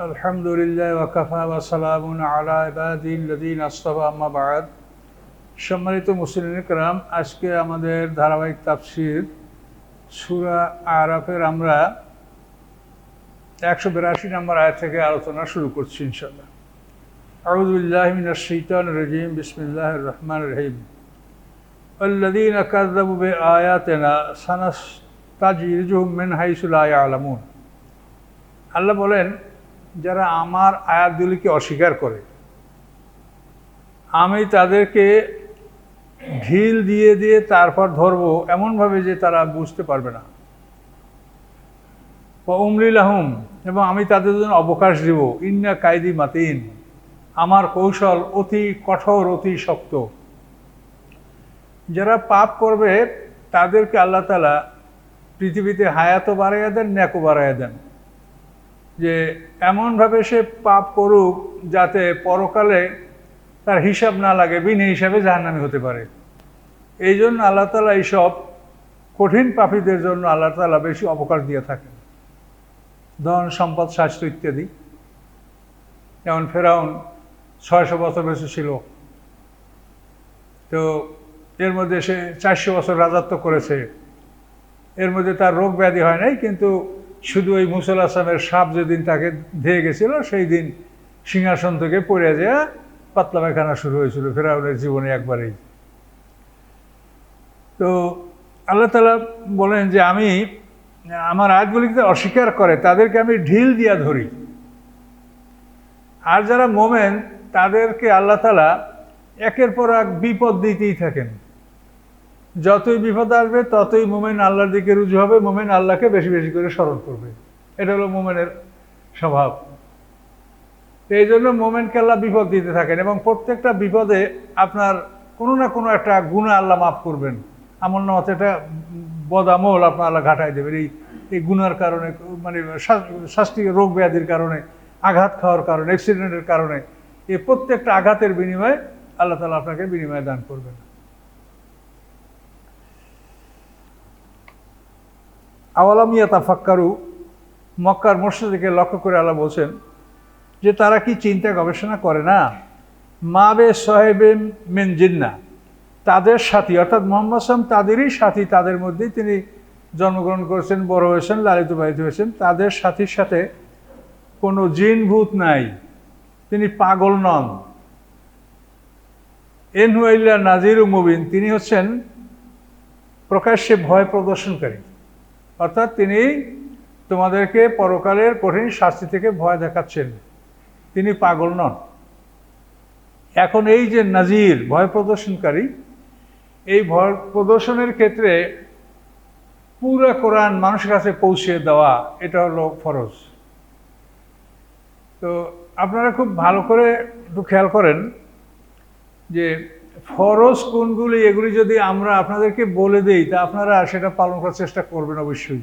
আলহামদুলিল্লাহ ওয়াকাফা ওয়া সালামুন আলা ইবাদিল্লাযিনা আসতাফা আম্মা বা'দ। সম্মানিত মুসলিম کرام, আজকে আমাদের ধারাবাহিক তাফসীর সূরা আরাফের আমরা 182 নম্বর আয়াত থেকে আলোচনা শুরু করছি ইনশাআল্লাহ। আউযু বিল্লাহি মিনাশ শাইতানির রাজীম। বিসমিল্লাহির রহমানির রহিম। আল্লাযীনা কাযযাবু বিআয়াতিনা সানাস্তাজরিজুহুম মিন হাইসু লা ইয়ালামুন। আল্লাহ বলেন, যারা আমার আয়াতগুলিকে অস্বীকার করে আমি তাদেরকে ঢিল দিয়ে দিয়ে তারপর ধরবো এমনভাবে যে তারা বুঝতে পারবে না। উমলি লাহুম, এবং আমি তাদের জন্য অবকাশ দিব। ইন্না কায়দি মাতিন, আমার কৌশল অতি কঠোর, অতি শক্ত। যারা পাপ করবে তাদেরকে আল্লাহ তাআলা পৃথিবীতে হায়াতও বাড়াইয়া দেন, নেকও বাড়াইয়া দেন, যে এমনভাবে সে পাপ করুক যাতে পরকালে তার হিসাব না লাগে, বিনা হিসাবে জাহান্নামী হতে পারে। এই জন্য আল্লাহ তাআলা এইসব কঠিন পাপীদের জন্য আল্লাহ তাআলা বেশি অবকাশ দিয়ে থাকেন, ধন সম্পদ স্বাস্থ্য ইত্যাদি। যেমন ফেরাউন 600 বছর বেঁচে ছিল, তো এর মধ্যে সে 400 বছর রাজত্ব করেছে। এর মধ্যে তার রোগ ব্যাধি হয় নাই, কিন্তু শুধু ওই মুসা আলাইহিস সালামের সাপ যেদিন তাকে ধেয়ে গেছিল সেই দিন সিংহাসন থেকে পড়ে যায় পাতলা পায়খানা শুরু হয়েছিল ফেরাউনের জীবনে একবারেই। তো আল্লাহ তাআলা বলেন যে আমি আমার আয়াতগুলিকে অস্বীকার করে তাদেরকে আমি ঢিল দিয়া ধরি। আর যারা মোমেন তাদেরকে আল্লাহ তাআলা একের পর এক বিপদ দিতেই থাকেন। যতই বিপদ আসবে ততই মোমেন আল্লাহর দিকে রুজু হবে, মোমেন আল্লাহকে বেশি বেশি করে স্মরণ করবে। এটা হলো মোমেনের স্বভাব। এই জন্য মোমেনকে আল্লাহ বিপদ দিতে থাকেন, এবং প্রত্যেকটা বিপদে আপনার কোনো না কোনো একটা গুনাহ আল্লাহ মাফ করবেন। আমল নামাতে একটা বদামল আপনার আল্লাহ ঘাটাই দেবেন এই গুনার কারণে, মানে শাস্তি, রোগ ব্যাধির কারণে, আঘাত খাওয়ার কারণে, অ্যাক্সিডেন্টের কারণে। এই প্রত্যেকটা আঘাতের বিনিময়ে আল্লাহ তাআলা আপনাকে বিনিময় দান করবেন। আওয়ালাম ইয়াতাফাক্কারু, মক্কার মুশরিকদেরকে লক্ষ্য করে আল্লাহ বলছেন যে তারা কি চিন্তা গবেষণা করে না, মা বে সাহেবে মিন জিন্নাহ, তাদের সাথী অর্থাৎ মুহাম্মদ সাল্লাল্লাহু আলাইহি ওয়াসাল্লাম তাদেরই সাথী, তাদের মধ্যেই তিনি জন্মগ্রহণ করেছেন, বড় হয়েছেন, লালিত পালিত হয়েছেন। তাদের সাথীর সাথে কোনো জিন ভূত নাই, তিনি পাগল নন। ইন হুয়া ইল্লা নাযীরুম মুবিন, তিনি হচ্ছেন প্রকাশ্যে ভয় প্রদর্শনকারী। অর্থাৎ তিনি তোমাদেরকে পরকালের কঠিন শাস্তি থেকে ভয় দেখাচ্ছেন, তিনি পাগল নন। এখন এই যে নাজির, ভয় প্রদর্শনকারী, এই ভয় প্রদর্শনের ক্ষেত্রে পুরো কোরআন মানুষের কাছে পৌঁছে দেওয়া এটা হলো ফরজ। তো আপনারা খুব ভালো করে একটু খেয়াল করেন যে ফরজ কোনগুলি, এগুলি যদি আমরা আপনাদেরকে বলে দিই তা আপনারা সেটা পালন করার চেষ্টা করবেন অবশ্যই।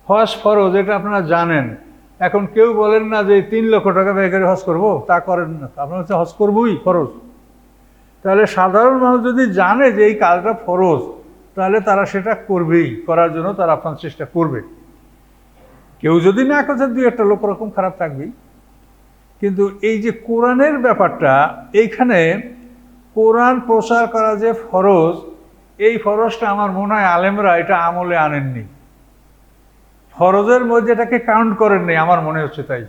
হজ ফরজ, এটা আপনারা জানেন। এখন কেউ বলেন না যে 3 লক্ষ টাকা ব্যয় করে হজ করবো, তা করেন না। আপনারা হচ্ছে হজ করবই ফরজ। তাহলে সাধারণ মানুষ যদি জানে যে এই কাজটা ফরজ, তাহলে তারা সেটা করবেই, করার জন্য তারা আপনার চেষ্টা করবে। কেউ যদি না করে 2-1টা লোক ওরকম খারাপ থাকবেই। কিন্তু এই যে কোরআনের ব্যাপারটা, এইখানে কোরআন প্রচার করা যে ফরজ, এই ফরজটা আমার মনে হয় আলেমরা এটা আমলে আনেননি, ফরজের মধ্যে এটাকে কাউন্ট করেননি, আমার মনে হচ্ছে তাই।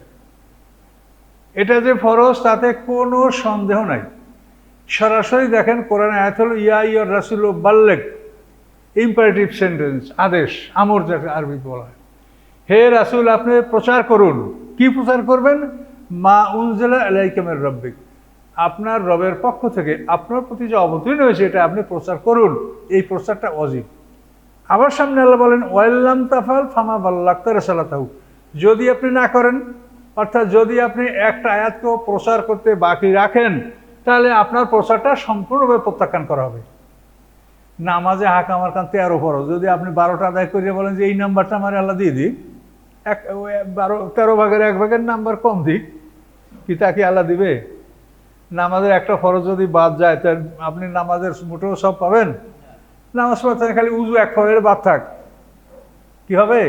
এটা যে ফরজ তাতে কোনো সন্দেহ নাই। সরাসরি দেখেন কোরআন আয়াত হলো ইয়া আইয়ুর রাসূল বাল্লিগ, ইম্পারেটিভ সেন্টেন্স, আদেশ, আমর যাকে আরবি বলা হয়। হে রাসূল, আপনি প্রচার করুন। কি প্রচার করবেন? মা উনজিলা ইলাইকা মির রাব্বিক, আপনার রবের পক্ষ থেকে আপনার প্রতি যে অবতীর্ণ হয়েছে এটা আপনি প্রচার করুন। এই প্রচারটা ওয়াজিব। আবার সামনে আল্লাহ বলেন ওয়াইল্লাম তাফাল ফামা বাল্লাগতা রিসালাতাহু, যদি আপনি না করেন, অর্থাৎ যদি আপনি একটা আয়াতকেও প্রচার করতে বাকি রাখেন, তাহলে আপনার প্রচারটা সম্পূর্ণভাবে প্রত্যাখ্যান করা হবে। নামাজে হাক আমার কান 13 ফরজ, যদি আপনি 12টা আদায় করিয়ে বলেন যে এই নাম্বারটা আমার আল্লাহ দিয়ে দিক, 13 ভাগের 1 ভাগের নাম্বার কম দিক, কি তাকে আল্লাহ দিবে? নামাজের একটা ফরজ যদি বাদ যায় তাহলে আপনি নামাজের মোটেও সব পাবেন? নামাজ পড়তে খালি উজু 1 ফরজের বাদ থাক, কি হবে?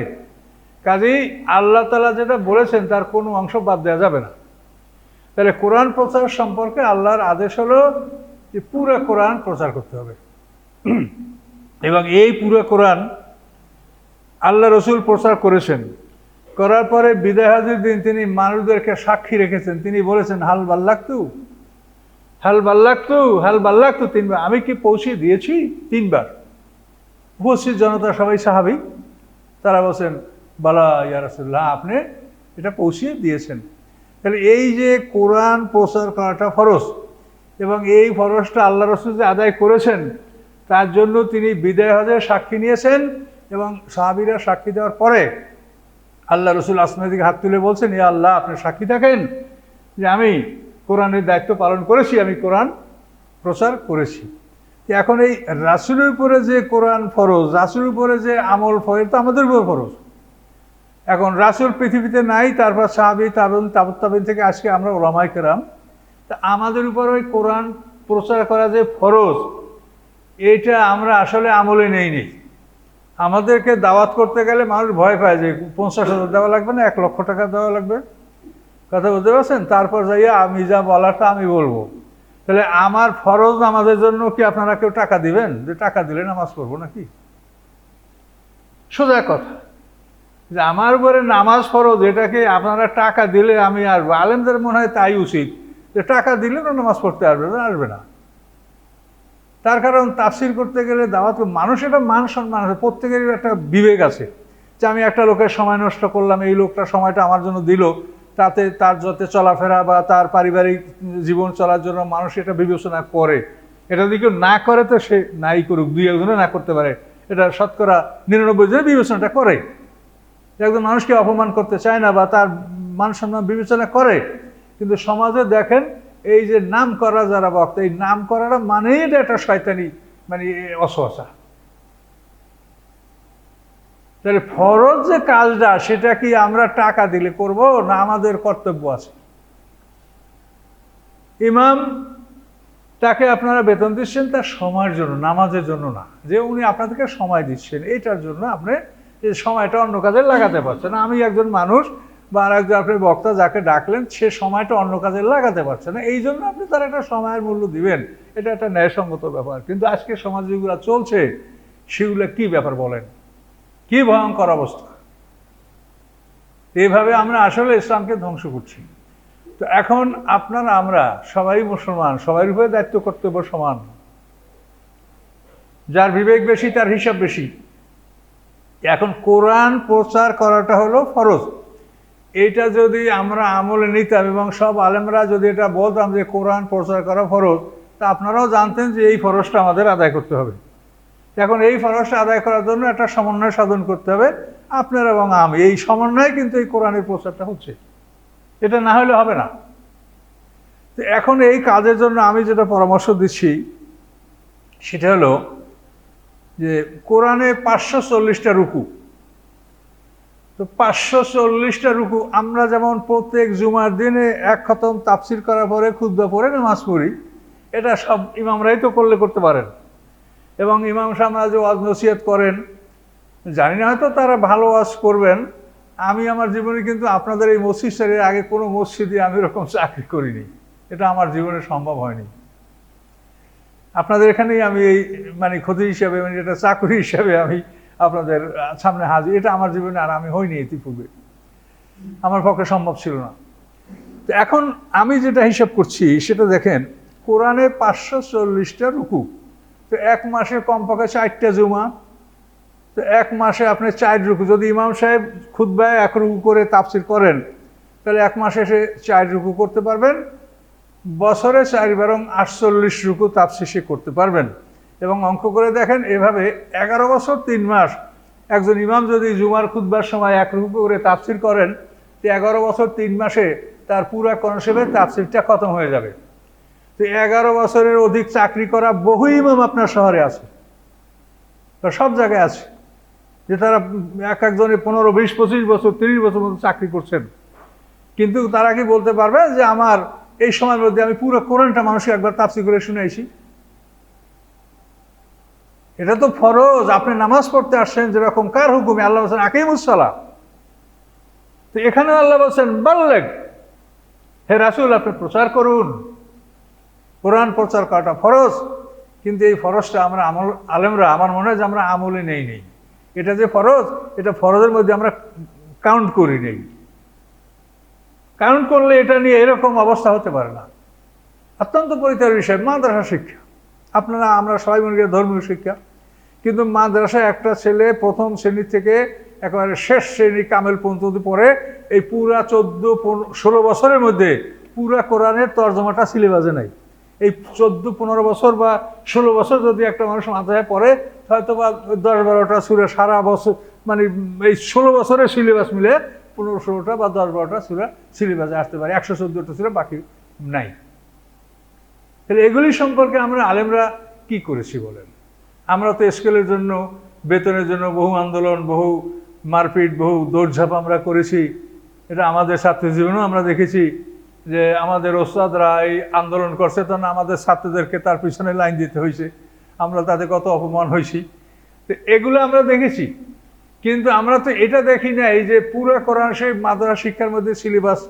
কাজেই আল্লাহ তাআলা যেটা বলেছেন তার কোনো অংশ বাদ দেওয়া যাবে না। তাহলে কোরআন প্রচার সম্পর্কে আল্লাহর আদেশ হলো যে পুরো কোরআন প্রচার করতে হবে। এবং এই পুরো কোরআন আল্লাহ রসুল প্রচার করেছেন। করার পরে বিদায় হাজির দিন তিনি মানুষদেরকে সাক্ষী রেখেছেন। তিনি বলেছেন হাল বাল্লাগতু, হাল বাল্লাগতু, হাল বাল্লাগতু, 3 বার। আমি কি পৌঁছে দিয়েছি? 3 বার। উপস্থিত জনতা সবাই সাহাবী, তারা বলছেন বালা ইয়া রাসূলুল্লাহ, আপনি এটা পৌঁছিয়ে দিয়েছেন। তাহলে এই যে কোরআন প্রচার করাটা ফরজ, এবং এই ফরজটা আল্লাহ রসুল যে আদায় করেছেন তার জন্য তিনি বিদায় হজের সাক্ষী নিয়েছেন। এবং সাহাবীরা সাক্ষী দেওয়ার পরে আল্লাহ রসুল আসমানের দিকে হাত তুলে বলছেন, ইয়া আল্লাহ, আপনি সাক্ষী থাকেন যে আমি কোরআনের দায়িত্ব পালন করেছি, আমি কোরআন প্রচার করেছি। এখন এই রাসূলের উপরে যে কোরআন ফরজ, রাসূলের উপরে যে আমল ফরজ, তো আমাদের উপর ফরজ। এখন রাসূল পৃথিবীতে নাই, তারপর সাহাবী, তাবেঈন, তাবুত তাবেঈন থেকে আজকে আমরা উলামায়ে কেরাম, তা আমাদের উপর ওই কোরআন প্রচার করা যে ফরজ, এইটা আমরা আসলে আমলে নেই। আমাদেরকে দাওয়াত করতে গেলে মানুষ ভয় পায় যে 50,000 দেওয়া লাগবে না, 1 লক্ষ টাকা দেওয়া লাগবে, কথা বুঝতে পারছেন? তারপর যাইয়া আমি যা বলাটা আমি বলবো। তাহলে আমার ফরজ নামাজের জন্য কি আপনারা কেউ টাকা দিবেন? যে টাকা দিলে নামাজ পড়বো নাকি? সোজা কথা যে আমার উপরে নামাজ ফরজ, এটাকে আপনারা টাকা দিলে আমি আসবো। আলেমদের মনে হয় তাই উচিত, যে টাকা দিলে তো নামাজ পড়তে আসবে না। তার কারণ তাফসির করতে গেলে দাওয়াত, মানুষ একটা মান সম্মান আছে, প্রত্যেকেরই একটা বিবেক আছে যে আমি একটা লোকের সময় নষ্ট করলাম, এই লোকটা সময়টা আমার জন্য দিল, তাতে তার যাতে চলাফেরা বা তার পারিবারিক জীবন চলার জন্য মানুষ এটা বিবেচনা করে। এটা যদি কেউ না করে তো সে নাই করুক, 2-1 না করতে পারে, এটা শতকরা 99 জন বিবেচনাটা করে। একজন মানুষকে অপমান করতে চায় না বা তার মান সম্মান বিবেচনা করে। কিন্তু সমাজে দেখেন এই যে নাম করা যারা বক্তা, এই নাম করাটা মানেই এটা একটা শয়তানি, মানে অসহসা। তাহলে ফরজ যে কাজটা, সেটা কি আমরা টাকা দিলে করব না আমাদের কর্তব্য আছে? ইমাম, তাকে আপনারা বেতন দিচ্ছেন তার সময়ের জন্য, নামাজের জন্য না, যে উনি আপনাদেরকে সময় দিচ্ছেন এইটার জন্য আপনি এই সময়টা অন্য কাজে লাগাতে পারছেন না। আমি একজন মানুষ বা আর একজন আপনি বক্তা যাকে ডাকলেন, সে সময়টা অন্য কাজে লাগাতে পারছে না, এই জন্য আপনি তার একটা সময়ের মূল্য দিবেন, এটা একটা ন্যায়সঙ্গত ব্যাপার। কিন্তু আজকে সমাজ যেগুলো চলছে সেগুলো কি ব্যাপার বলেন? কি ভয়ঙ্কর অবস্থা! এইভাবে আমরা আসলে ইসলামকে ধ্বংস করছি। তো এখন আপনারা আমরা সবাই মুসলমান, সবার উপরে দায়িত্ব কর্তব্য সমান। যার বিবেক বেশি তার হিসাব বেশি। এখন কোরআন প্রচার করাটা হলো ফরজ। এইটা যদি আমরা আমলে নিতাম এবং সব আলেমরা যদি এটা বলতাম যে কোরআন প্রচার করা ফরজ, তা আপনারাও জানতেন যে এই ফরজটা আমাদের আদায় করতে হবে। এখন এই ফরজটা আদায় করার জন্য একটা সমন্বয় সাধন করতে হবে আপনার এবং আমি। এই সমন্বয়ে কিন্তু এই কোরআনের প্রচারটা হচ্ছে, এটা না হলে হবে না। তো এখন এই কাজের জন্য আমি যেটা পরামর্শ দিচ্ছি সেটা হলো যে কোরআনে 540টা রুকু। তো 540টা রুকু আমরা যেমন প্রত্যেক জুমার দিনে 1 খতম তাফসির করার পরে খুতবা পড়ে নামাজ পড়ি, এটা সব ইমামরাই তো করতে পারেন। এবং ইমাম সাহেবরা যে ওয়াজ নসিহত করেন, জানি না হয়তো তারা ভালো ওয়াজ করবেন। আমি আমার জীবনে কিন্তু আপনাদের এই মসজিদ শরীরের আগে কোনো মসজিদে আমি এরকম চাকরি করিনি, এটা আমার জীবনে সম্ভব হয়নি। আপনাদের এখানেই আমি এই মানে ক্ষতি হিসাবে, মানে এটা চাকরি হিসাবে আমি আপনাদের সামনে হাজির, এটা আমার জীবনে আর আমি হইনি ইতিপূর্বে, আমার পক্ষে সম্ভব ছিল না। তো এখন আমি যেটা হিসাব করছি সেটা দেখেন, কোরআনে 540টা রুকু, তো 1 মাসে কমপক্ষে 4টা জুমা, তো 1 মাসে আপনি 4 রুকু, যদি ইমাম সাহেব খুতবায় 1 রুকু করে তাফসির করেন তাহলে 1 মাসে সে 4 রুকু করতে পারবেন, বছরে 4 48 রুকু তাফসির সে করতে পারবেন। এবং অঙ্ক করে দেখেন, এভাবে 11 বছর 3 মাস একজন ইমাম যদি জুমার খুতবার সময় 1 রুকু করে তাফসির করেন, তো 11 বছর 3 মাসে তার পুরা কনসেপ্টের তাফসিরটা খতম হয়ে যাবে। তো 11 বছরের অধিক চাকরি করা বহু ইমাম আপনার শহরে আছে, বা সব জায়গায় আছে, যে তারা একজনে 15, 20, 25 বছর, 30 বছর মতো চাকরি করছেন। কিন্তু তারা কি বলতে পারবে যে আমার এই সময়ের মধ্যে আমি পুরো কোরআনটা মানুষকে একবার তাফসির করে শুনেছি? এটা তো ফরজ। আপনি নামাজ পড়তে আসছেন যেরকম, কার হুকুমে? আল্লাহ বলেছেন আকিমুস সালাহ, তো এখানে আল্লাহ বলছেন বাল্লেগ, হে রাসূল আপনি প্রচার করুন। কোরআন প্রচার করাটা ফরজ, কিন্তু এই ফরজটা আমরা আলেমরা আমার মনে হয় যে আমরা আমলে নেই। এটা যে ফরজ, এটা ফরজের মধ্যে আমরা কাউন্ট করি নেই। কাউন্ট করলে এটা নিয়ে এরকম অবস্থা হতে পারে না। অত্যন্ত পরিতার বিষয় মাদ্রাসা শিক্ষা। আমরা সবাই মনে করি ধর্মীয় শিক্ষা, কিন্তু মাদ্রাসায় একটা ছেলে প্রথম শ্রেণী থেকে একেবারে শেষ শ্রেণী কামেল পর্যন্ত পড়ে, এই পুরা 14-16 বছরের মধ্যে পুরা কোরআনের তর্জমাটা সিলেবাসে নাই। এই 14-15 বছর বা 16 বছর যদি একটা মানুষ মাদ্রাসায় পড়ে, হয়তো বা 10-12টা সূরা সারা বছর, মানে এই 16 বছরের সিলেবাস মিলে 15-16টা বা 10-12টা সূরা সিলেবাসে আসতে পারে, 114টা সূরা বাকি নাই। তাহলে এগুলি সম্পর্কে আমরা আলেমরা কি করেছি বলেন? আমরা তো স্কেলের জন্য, বেতনের জন্য বহু আন্দোলন, বহু মারপিট, বহু দৌড়ঝাঁপ আমরা করেছি। এটা আমাদের ছাত্র জীবনেও আমরা দেখেছি যে আমাদের ওস্তাদরা এই আন্দোলন করছে, তখন আমাদের ছাত্রদেরকে তার পিছনে লাইন দিতে হয়েছে, আমরা তাতে কত অপমান হয়েছি। তো এগুলো আমরা দেখেছি, কিন্তু আমরা তো এটা দেখি না এই যে পুরো কোরআন সেই মাদ্রাসা শিক্ষার মধ্যে সিলেবাস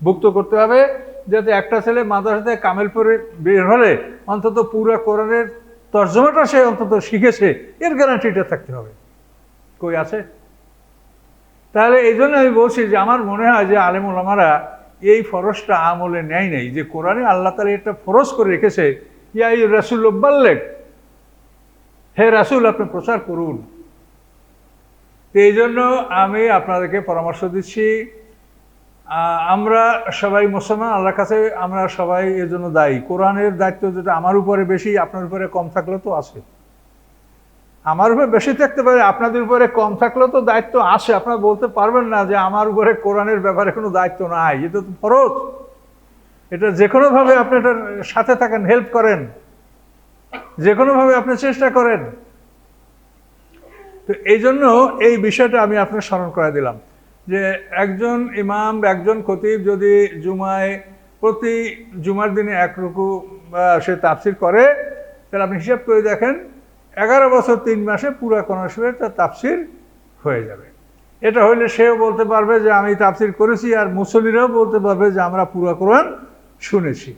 ভুক্ত করতে হবে, যাতে একটা ছেলে মাদ্রাসাতে কামেল পড়ে বের হলে অন্তত পুরো কোরআনের তর্জমাটা সে অন্তত শিখেছে, এর গ্যারান্টিটা থাকতে হবে। কই আছে? তাহলে এই জন্য আমি বলছি যে আমার মনে হয় যে আলেম ওলামারা এই ফরজটা আমলে নেয় নাই, যে কোরআনে আল্লাহ তাআলা এটা ফরজ করে রেখেছে, ইয়া রাসূল বাল্লিগ, হে রাসূল আপনি প্রচার করুন। তো এই জন্য আমি আপনাদেরকে পরামর্শ দিচ্ছি, আমরা সবাই মুসলমান, আল্লাহর কাছে আমরা সবাই এর জন্য দায়ী। কোরআনের দায়িত্ব যেটা আমার উপরে বেশি, আপনার উপরে কম থাকলেও তো আছে। আমার উপরে বেশি থাকতে পারে, আপনাদের উপরে কম থাকলেও তো দায়িত্ব আছে। আপনারা বলতে পারবেন না যে আমার উপরে কোরআনের ব্যাপারে কোনো দায়িত্ব নাই, এটা তো ফরজ। এটা যে কোনোভাবে আপনি এটার সাথে থাকেন, হেল্প করেন, যে কোনোভাবে আপনি চেষ্টা করেন। তো এই জন্য এই বিষয়টা আমি আপনাকে স্মরণ করে দিলাম যে একজন ইমাম, একজন খতিব যদি প্রতি জুমার দিনে 1 রুকু সে তাফসির করে, তাহলে আপনি হিসাব করে দেখেন 11 বছর 3 মাসে পুরা কোরআন শরীফের তার তাফসির হয়ে যাবে। এটা হইলে সেও বলতে পারবে যে আমি তাফসির করেছি, আর মুসল্লিরাও বলতে পারবে যে আমরা পুরা কোরআন শুনেছি।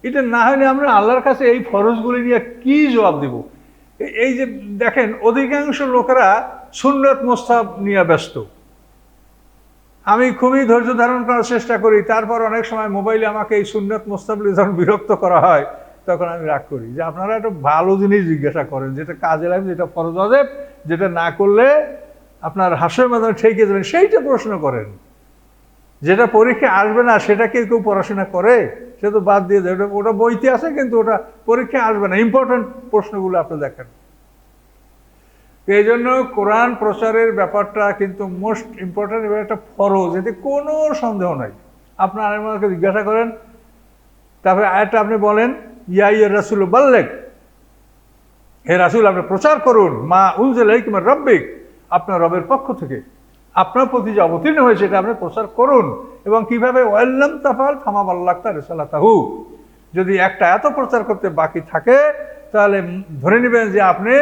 এটা না হলে আমরা আল্লাহর কাছে এই ফরজগুলি নিয়ে কি জবাব দেব? এই যে দেখেন অধিকাংশ লোকেরা সুন্নত মুস্তাহাব নিয়ে ব্যস্ত। আমি খুবই ধৈর্য ধারণ করার চেষ্টা করি, তারপর অনেক সময় মোবাইলে আমাকে এই সুন্নত মুস্তাহাব যখন বিরক্ত করা হয়, তখন আমি রাগ করি যে আপনারা একটা ভালো জিনিস জিজ্ঞাসা করেন, যেটা কাজে লাগবে, যেটা ফরজ ওয়াজিব, যেটা না করলে আপনার হাসের মাধ্যমে ঠেকে যাবেন, সেইটা প্রশ্ন করেন। যেটা পরীক্ষা আসবে না সেটা কেউ পড়াশোনা করে, সে তো বাদ দিয়ে দেয়, ওটা বইতে আছে কিন্তু ওটা পরীক্ষা আসবে না। ইম্পর্টেন্ট প্রশ্নগুলো আপনি দেখেন। এই জন্য কোরআন প্রচারের ব্যাপারটা কিন্তু মোস্ট ইম্পর্টেন্ট এবং একটা ফরজ, এতে কোনো সন্দেহ নাই। আপনার আমাকে জিজ্ঞাসা করেন, তারপরে আয়াতটা আপনি বলেন ইয়া রাসূল বাল্লিগ, হে রাসূল আপনি প্রচার করুন, মা উনজিলা ইলাইকা মির রাব্বিক, আপনার রবের পক্ষ থেকে আপনার প্রতি যে অবতীর্ণ হয়েছে এটা আপনি প্রচার করুন। এবং কিভাবে ওয়াল্লাম তাফাল ফামা বাল্লাগতা রিসালাতাহু, যদি একটা এত প্রচার করতে বাকি থাকে তাহলে ধরে নেবেন যে আপনি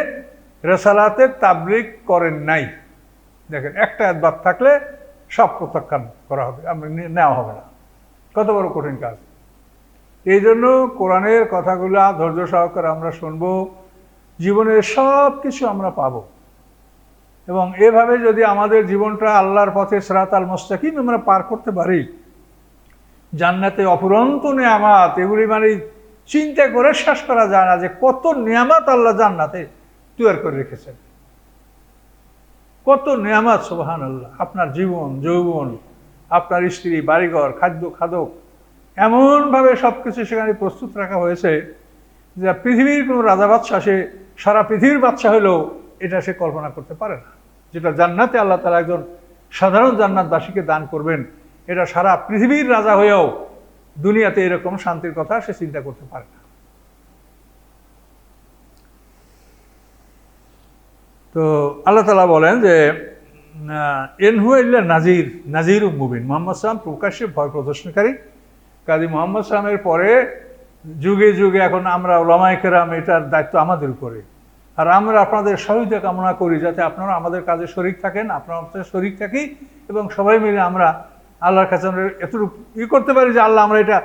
রিসালাতের তাবলীগ করেন নাই। দেখেন একটা বাদ থাকলে সব প্রত্যাখ্যান করা হবে, নেওয়া হবে না। কত বড় কঠিন কাজ। এই জন্য কোরআনের কথাগুলো ধৈর্য সহকারে আমরা শুনবো, জীবনের সব কিছু আমরা পাবো। এবং এভাবে যদি আমাদের জীবনটা আল্লাহর পথে সিরাতাল মুস্তাকিম আমরা পার করতে পারি, জান্নাতে অফুরন্ত নেয়ামত, এগুলি মানে চিন্তা করে শেষ করা যায় না যে কত নেয়ামত আল্লাহ জান্নাতে তৈরি করে রেখেছেন, কত নেয়ামত। সুবহানাল্লাহ। আপনার জীবন যৌবন, আপনার স্ত্রী, বাড়িঘর, খাদ্য খাদক, এমনভাবে সব কিছু সেখানে প্রস্তুত রাখা হয়েছে যে পৃথিবীর কোনো রাজা বাদশাহ, সে সারা পৃথিবীর বাদশাহ হলেও এটা সে কল্পনা করতে পারে না। যেটা জান্নাতে আল্লাহ তাআলা একজন সাধারণ জান্নাতবাসীকে দান করবেন, এটা সারা পৃথিবীর রাজা হয়েও দুনিয়াতে এরকম শান্তির কথা সে চিন্তা করতে পারে না। তো আল্লাহ তাআলা বলেন যে ইন হুয়া ইল্লা নাজির, নাজিরুম মুবিন, মুহাম্মদ সাল্লাল্লাহু আলাইহি ওয়াসাল্লাম প্রকাশ্যে ভয় প্রদর্শনকারী। কাজী মুহাম্মদ সাল্লাল্লাহু আলাইহি ওয়াসাল্লামের পরে যুগে যুগে এখন আমরা উলামায়ে কেরাম, এটার দায়িত্ব আমাদের উপরে। আর আমরা আপনাদের সহযোগিতা কামনা করি যাতে আপনারা আমাদের কাজে শরীক থাকেন, আপনারা আমাদের শরীক থাকি এবং সবাই মিলে আমরা আল্লাহর কাছে আমরা এতটুকু করতে পারি যে আল্লাহ আমরা এটা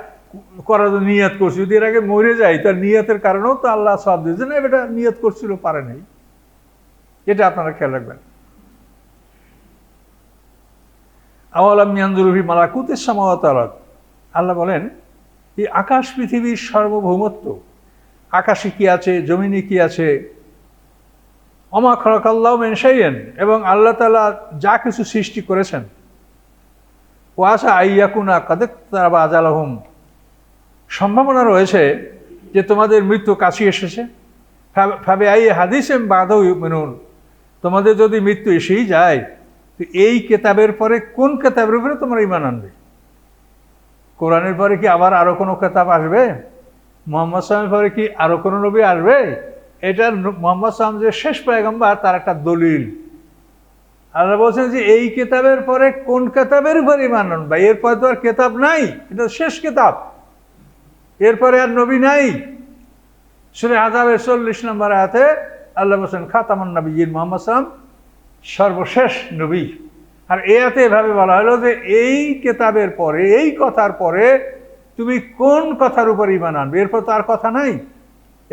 করার জন্য নিয়ত করছি, যদি এর আগে মরে যাই তার নিয়তের কারণেও তো আল্লাহ সওয়াব দিয়েছে, না এটা নিয়ত করছিল পারে নাই। এটা আপনারা খেয়াল রাখবেন। আওয়ালাম ইয়ানজুরু ফি মালাকুতিস সামাওয়াতি ওয়াল আরদ, আল্লাহ বলেন এই আকাশ পৃথিবীর সার্বভৌমত্ব, আকাশে কি আছে, জমিনে কি আছে, ওমা খালাকাল্লাহু মিন শাইইন, এবং আল্লাহ তাআলা যা কিছু সৃষ্টি করেছেন, ওয়া আসা আইয়াকুনা কাদ ইকতারাবা আজালহুম, সম্ভাবনা রয়েছে যে তোমাদের মৃত্যু কাছে এসেছে। ফাবি আই হাদিসিম বাদাউ ইউমিনুন, তোমাদের যদি মৃত্যু এসেই যায় তো এই কেতাবের পরে কোন কেতাবের উপরে তোমরা ঈমান আনবে? কোরআনের পরে কি আবার আরো কোনো কেতাব আসবে? মুহাম্মদ সাল্লাল্লাহু আলাইহি ওয়াসাল্লামের পরে কি আরো কোনো নবী আসবে? এটা মুহাম্মদ সাল্লাল্লাহু আলাইহি ওয়াসাল্লাম যে শেষ পয়গম্বর তার একটা দলিল। আল্লাহ বলছেন যে এই কেতাবের পরে কোন কেতাবের উপর ঈমান আনবে? এরপরে তো আর কেতাব নাই, এটা শেষ কেতাব, এরপরে আর নবী নাই। সূরা আহজাবের 40 নম্বর আয়াতে আল্লাহ বলছেন খাতামুন নবিয়্যিন, মুহাম্মদ সাল্লাল্লাহু আলাইহি ওয়াসাল্লাম সর্বশেষ নবী। আর এতে এভাবে বলা হলো যে এই কেতাবের পরে, এই কথার পরে তুমি কোন কথার উপর ঈমান আনবে? এরপর তো আর কথা নাই,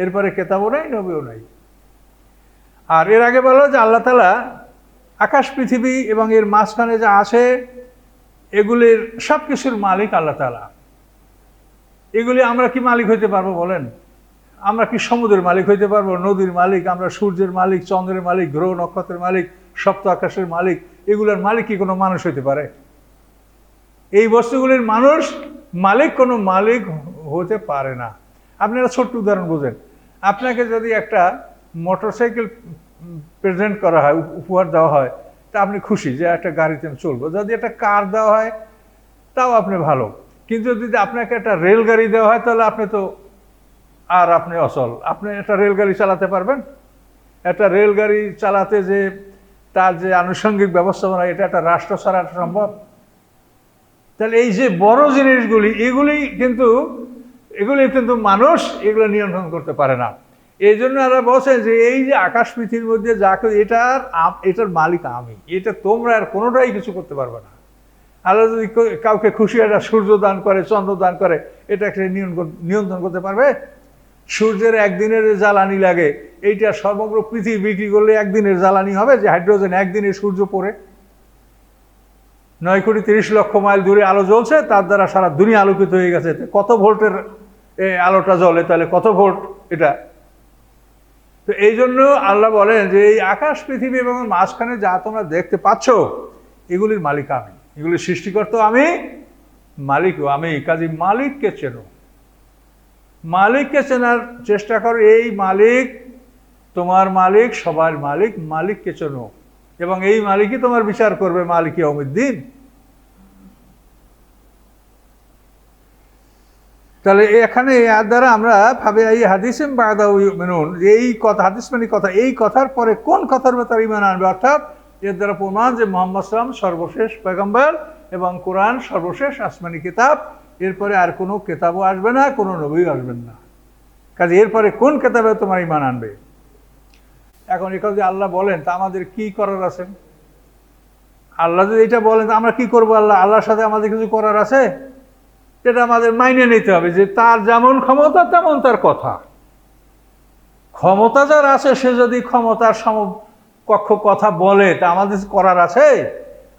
এরপরে কেতাবও নাই, নবীও নাই। আর এর আগে বলো যে আল্লাহ তাআলা আকাশ পৃথিবী এবং এর মাঝখানে যা আছে এগুলির সব কিছুর মালিক আল্লাহ তাআলা। এগুলি আমরা কি মালিক হইতে পারবো বলেন? আমরা কি সমুদ্রের মালিক হইতে পারবো, নদীর মালিক, আমরা সূর্যের মালিক, চন্দ্রের মালিক, গ্রহ নক্ষত্রের মালিক, সপ্ত আকাশের মালিক? এগুলোর মালিক কি কোনো মানুষ হইতে পারে? এই বস্তুগুলির মানুষ মালিক কোনো মালিক হতে পারে না। আপনি একটা ছোট্ট উদাহরণ বোঝেন, আপনাকে যদি একটা মোটরসাইকেল প্রেজেন্ট করা হয়, উপহার দেওয়া হয়, তা আপনি খুশি যে একটা গাড়িতে আমি চলবো। যদি একটা কার দেওয়া হয় তাও আপনি ভালো, কিন্তু যদি আপনাকে একটা রেলগাড়ি দেওয়া হয় তাহলে আপনি তো আর আপনি অচল। আপনি একটা রেলগাড়ি চালাতে পারবেন? একটা রেলগাড়ি চালাতে যে তার যে আনুষঙ্গিক ব্যবস্থাপনা, এটা একটা রাষ্ট্র ছাড়া সম্ভব? তাহলে এই যে বড় জিনিসগুলি, এগুলি কিন্তু মানুষ এগুলো নিয়ন্ত্রণ করতে পারে না। এই জন্য আমরা বলছেন যে এই যে আকাশ পৃথিবীর মধ্যে যা কিছু, এটার মালিক আমি, এটা তোমরা আর কোনোটাই কিছু করতে পারবে না। আল্লাহ যদি কাউকে খুশি একটা সূর্য দান করে, চন্দ্র দান করে, এটাকে নিয়ন্ত্রণ করতে পারবে? সূর্যের একদিনের জ্বালানি লাগে, এইটা সমগ্র পৃথিবী বিক্রি করলে একদিনের জ্বালানি হবে? যে হাইড্রোজেন একদিনে সূর্য পড়ে 9,30,00,000 মাইল দূরে আলো জ্বলছে, তার দ্বারা সারা দুনিয়া আলোকিত হয়ে গেছে। কত ভোল্টের আলোটা জ্বলে, তাহলে কত ভোল্ট এটা? তো এই জন্য আল্লাহ বলেন যে এই আকাশ পৃথিবী এবং মাঝখানে যা তোমরা দেখতে পাচ্ছ এগুলির মালিক আমি, এগুলির সৃষ্টিকর্তা আমি, মালিকও আমি। কাজে মালিককে চেনো, মালিককে চেনার চেষ্টা করো। এই মালিক তোমার মালিক, সবার মালিক, মালিককে চেনো, এবং এই মালিকই তোমার বিচার করবে, মালিক ইয়াউমিদ্দিন। তাহলে এখানে এর দ্বারা আমরা ভাবে এই হাদিসিম বাদাউ ইউমিনুন, এই কথা, হাদিস মানে কথা, এই কথার পরে কোন কথার ভেতর ঈমান আনবে? অর্থাৎ এর দ্বারা প্রমাণ যে মুহাম্মদ সাল্লাল্লাহু আলাইহি ওয়াসাল্লাম সর্বশেষ পয়গম্বর এবং কোরআন সর্বশেষ আসমানি কিতাব, এরপরে আর কোনো কেতাবও আসবে না, কোনো নবীও আসবেন না। কাজে এরপরে কোন কেতাবে তোমার ঈমান আনবে? এখন এই কথা যে আল্লাহ বলেন, তা আমাদের কি করার আছে? আল্লাহ যদি এটা বলেন তা আমরা কি করবো? আল্লাহর সাথে আমাদের কিছু করার আছে? এটা আমাদের মাইনে নিতে হবে যে তার যেমন ক্ষমতা তেমন তার কথা। ক্ষমতা যার আছে সে যদি ক্ষমতার সমকক্ষ কথা বলে, তা আমাদের করার আছে?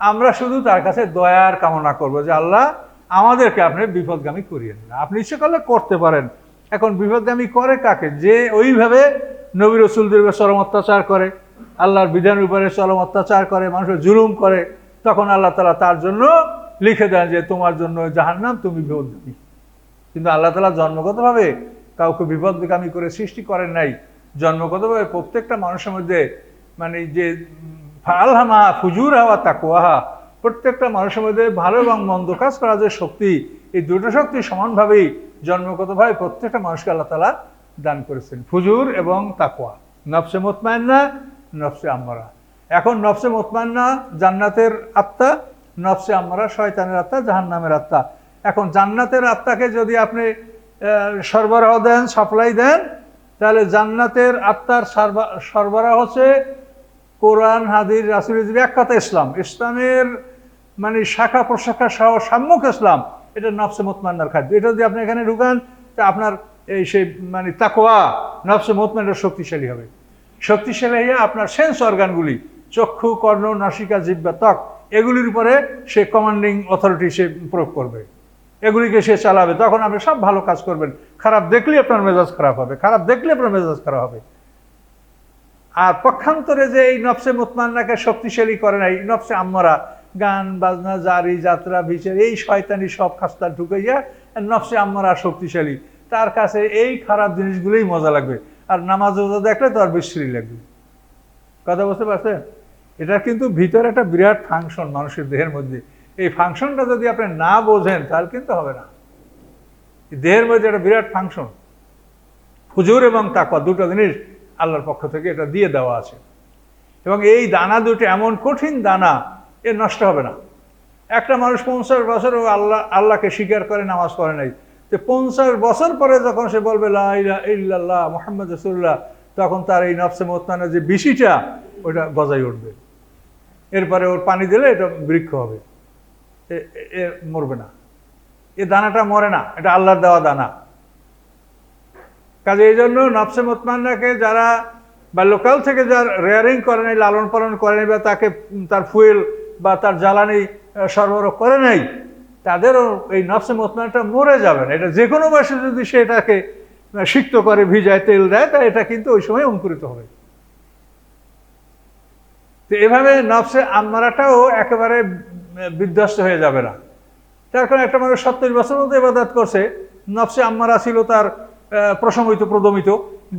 আমরা শুধু তার কাছে দয়ার কামনা করব যে আল্লাহ আমাদেরকে আপনি বিপদগামী করিয়েন না। আপনি ইচ্ছে করলে করতে পারেন। এখন বিপদগামী করে কাকে? যে ওইভাবে নবী রাসূলদের উপর চরম অত্যাচার করে, আল্লাহর বিধানের উপরে চরম অত্যাচার করে, মানুষের জুলুম করে, তখন আল্লাহ তাআলা তার জন্য লিখে দেন যে তোমার জন্য জাহান্নাম, তুমি বিপদগামী। কিন্তু আল্লাহ তাআলা জন্মগতভাবে কাউকে বিপদগামী করে সৃষ্টি করেন নাই। জন্মগতভাবে প্রত্যেকটা মানুষের মধ্যে মানে যে ফালহামা ফুজুরহা ওয়া তাকওয়াহা, প্রত্যেকটা মানুষের মধ্যে ভালো এবং মন্দ কাজ করার যে শক্তি, এই দুটো শক্তি সমানভাবেই জন্মগতভাবে প্রত্যেকটা মানুষকে আল্লাহ তাআলা দান করেছেন, ফুজুর এবং তাকওয়া। নফসে মুতমাইন্না, নফসে আম্মারা। এখন নফসে মুতমাইন্না জান্নাতের আত্মা, নফসে আম্মারা শয়তানের আত্মা, জাহান্নামের আত্মা। এখন জান্নাতের আত্মাকে যদি আপনি সরবরাহ দেন, সাপ্লাই দেন, তাহলে জান্নাতের আত্মার সরবরাহ হচ্ছে কোরআন, হাদিস, রাসূলের ব্যাখ্যাতে ইসলাম। ইসলামের মানে শাখা প্রশাখা সহ সাম্যক ইসলাম, এটা নফসে মুতমাইন্নার খাদ্য। এটা যদি আপনি এখানে ঢুকান তা আপনার এই সেই মানে তাকওয়া নফসে মুতমাইন্নার শক্তিশালী হবে। শক্তিশালী হয়ে আপনার সেন্স অর্গানগুলি, চক্ষু, কর্ণ, নাসিকা, জিহ্বা, ত্বক, এগুলির উপরে সে কমান্ডিং অথরিটি সে প্রয়োগ করবে, এগুলিকে সে চালাবে। তখন আপনি সব ভালো কাজ করবেন। খারাপ দেখলে আপনার মেজাজ খারাপ হবে, খারাপ দেখলে আপনার মেজাজ খারাপ হবে। আর পক্ষান্তরে যে এই নফসে মুতমাইন্নাকে শক্তিশালী করে নাই, নফসে আম্মারা, গান বাজনা, জারি যাত্রা বিচার, এই শয়তানি সব খাস্তা ঢুকাইয়া নফসে আম্মারা শক্তিশালী, তার কাছে এই খারাপ জিনিসগুলোই মজা লাগবে। আর নামাজ দেখলে তো আর বিশ্রী লাগবে। কথা বুঝতে পারছেন? এটা কিন্তু ভিতরে একটা বিরাট ফাংশন মানুষের দেহের মধ্যে। এই ফাংশনটা যদি আপনি না বোঝেন তাহলে কিন্তু হবে না। দেহের মধ্যে একটা বিরাট ফাংশন, হুজুর এবং তাকওয়া দুটো জিনিস আল্লাহর পক্ষ থেকে এটা দিয়ে দেওয়া আছে। এবং এই দানা দুটো এমন কঠিন দানা, এ নষ্ট হবে না। একটা মানুষ 50 বছর আল্লাহকে স্বীকার করে নামাজ পড়ে নাই, তো 50 বছর পরে যখন সে বলবে লা ইলাহা ইল্লাল্লাহ মুহাম্মদ রাসূলুল্লাহ, তখন তার এই নফসে মুতমাইন্নার যে বিশিটা ওইটা গজাই উঠবে। এরপরে ওর পানি দিলে এটা বৃক্ষ হবে, এ মরবে না। এ দানাটা মরে না, এটা আল্লাহর দেওয়া দানা। কাজে এই জন্য নফসে মুতমাইন্নাকে যারা বাল্যকাল থেকে যার রেয়ারিং করে নাই, লালন পালন করে নাই, বা তাকে তার ফুয়েল বা তার জ্বালানি সরবরাহ করে নাই, তাদেরও এই নফসে মুতমাইন্নাটা মরে যাবে না। এটা যে কোনো বয়সে যদি সে এটাকে সিক্ত করে, ভিজায়, তেল দেয়, তা এটা কিন্তু ওই সময় অঙ্কুরিত হবে। তো এভাবে নফসে আম্মারাটাও একেবারে বিধ্বস্ত হয়ে যাবে না। তার কারণে একটা মানুষ 70 বছর মতো ইবাদত করছে, নফসে আম্মারা ছিল তার প্রশমিত প্রদমিত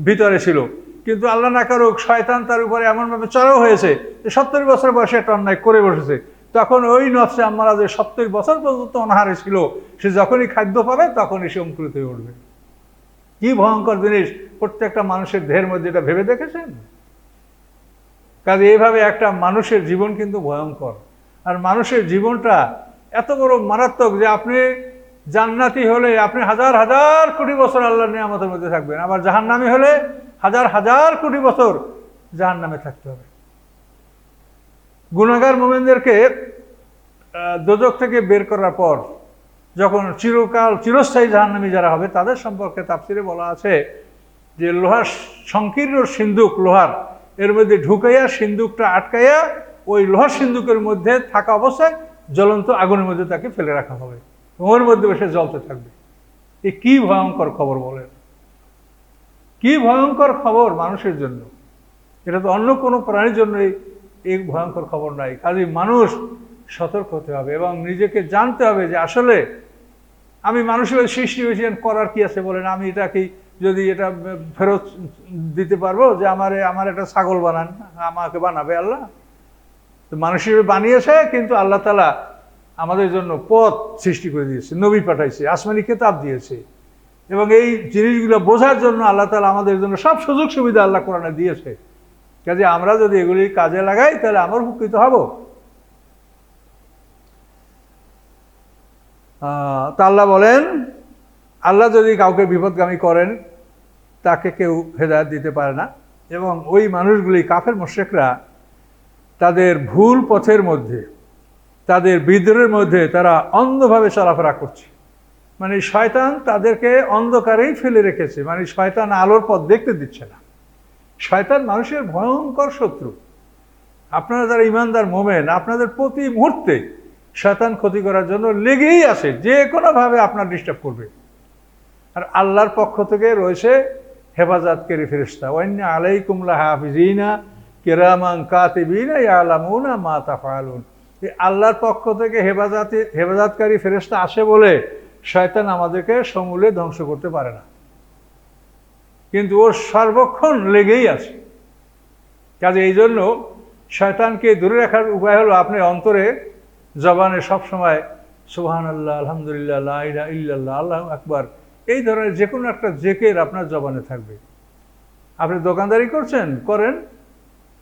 ভিতরে ছিল, কিন্তু আল্লাহ না করুক শয়তান তার উপরে এমনভাবে চড়াও হয়েছে যে 70 বছর বয়সে একটা অন্যায় করে বসেছে। তখন ওই নফসে আম্মারা যে 70 বছর পর্যন্ত অনাহারে ছিল, সে যখনই খাদ্য পাবে তখনই সে অঙ্কুরিত হয়ে উঠবে। কি ভয়ঙ্কর জিনিস! প্রত্যেকটা মানুষের দেহের মধ্যে এটা ভেবে দেখেছেন? কাজে এইভাবে একটা মানুষের জীবন কিন্তু ভয়ঙ্কর। আর মানুষের জীবনটা এত বড় মারাত্মক যে আপনি জান্নাতি হলে আপনি হাজার হাজার কোটি বছর আল্লাহর নিয়ামতের মধ্যে থাকবেন, আবার জাহান্নামী হলে হাজার হাজার কোটি বছর জাহান্নামে থাকতে হবে। গুনাহগার মুমিনদেরকে দোজখ থেকে বের করার পর যখন চিরকাল চিরস্থায়ী জাহান্নামী যারা হবে, তাদের সম্পর্কে তাফসিরে বলা আছে যে লোহার সংকীর্ণ সিন্দুক, লোহার এর মধ্যে ঢুকাইয়া সিন্দুকটা আটকাইয়া ওই লোহার সিন্দুকের মধ্যে থাকা অবস্থায় জ্বলন্ত আগুনের মধ্যে তাকে ফেলে রাখা হবে, ওর মধ্যে বসে জ্বলতে থাকবে। এ কি ভয়ঙ্কর খবর বলেন! কি ভয়ঙ্কর খবর মানুষের জন্য! এটা তো অন্য কোনো প্রাণীর জন্য এই ভয়ঙ্কর খবর নাই। কাজে মানুষ সতর্ক হতে হবে এবং নিজেকে জানতে হবে যে আসলে আমি মানুষের সৃষ্টি হয়েছি, করার কি আছে বলেন? আমি এটা কি যদি এটা ফেরত দিতে পারবো যে আমার একটা ছাগল বানান, আমাকে বানাবে আল্লাহ? তো মানুষের বানিয়েছে, কিন্তু আল্লাহ তাআলা আমাদের জন্য পথ সৃষ্টি করে দিয়েছে, নবী পাঠাইছে, আসমানি কিতাব দিয়েছে, এবং এই জিনিসগুলো বোঝার জন্য আল্লাহ তাআলা আমাদের জন্য সব সুযোগ সুবিধা আল্লাহ কোরআনে দিয়েছে। কাজে আমরা যদি এগুলি কাজে লাগাই তাহলে আমরা উপকৃত হব। তা আল্লাহ বলেন, আল্লাহ যদি কাউকে বিপদগামী করেন তাকে কেউ হেদায়েত দিতে পারে না। এবং ওই মানুষগুলি কাফের মুশরিকরা তাদের ভুল পথের মধ্যে, তাদের বিদ্রোহের মধ্যে তারা অন্ধভাবে চলাফেরা করছে। মানে শয়তান তাদেরকে অন্ধকারেই ফেলে রেখেছে, মানে শয়তান আলোর পথ দেখতে দিচ্ছে না। শয়তান মানুষের ভয়ঙ্কর শত্রু। আপনারা যারা ইমানদার মোমেন, আপনাদের প্রতি মুহূর্তে শয়তান ক্ষতি করার জন্য লেগেই আছে, যে কোনোভাবে আপনার ডিস্টার্ব করবে। আর আল্লাহর পক্ষ থেকে রয়েছে হেফাজতকারী ফেরেশতা, ওয়াইন্না আলাইকুম লাহাফিজিনা কিরামান কাতিবিনা ইয়ালামুনা মা তাফআলুন। এই আল্লাহর পক্ষ থেকে হেফাজতকারী ফেরেশতা আসে বলে শয়তান আমাদেরকে সমূলে ধ্বংস করতে পারে না, কিন্তু ওর সর্বক্ষণ লেগেই আছে। কাজে এই জন্য শয়তানকে দূরে রাখার উপায় হলো আপনি অন্তরে জবানে সবসময় সুবহানাল্লাহ, আলহামদুলিল্লাহ, লা ইলাহা ইল্লাল্লাহ, আল্লাহু আকবার, এই ধরনের যে কোনো একটা জিকির আপনার জবানে থাকবে। আপনি দোকানদারি করছেন করেন,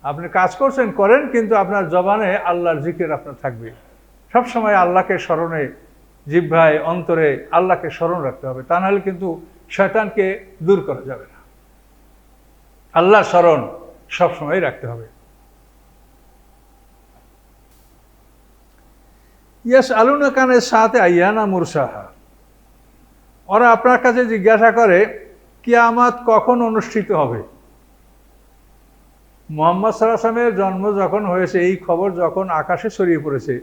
আপনি কাজ করছেন করেন, কিন্তু আপনার জবানে আল্লাহর জিকির আপনার থাকবে। সবসময় আল্লাহকে স্মরণে, জিহ্বায়, অন্তরে আল্লাহকে স্মরণ রাখতে হবে, তা নাহলে কিন্তু শয়তানকে দূর করা যাবে না। আল্লাহর স্মরণ সবসময় রাখতে হবে। ইয়াস আলুনা কানের সাথে আইয়ানা মুরসাহা, ওরা আপনার কাছে জিজ্ঞাসা করে কিয়ামত কখন অনুষ্ঠিত হবে। মুহাম্মদ সাল্লাল্লাহু আলাইহি ওয়াসাল্লামের জন্ম যখন হয়েছে, এই খবর যখন আকাশে ছড়িয়ে পড়েছে,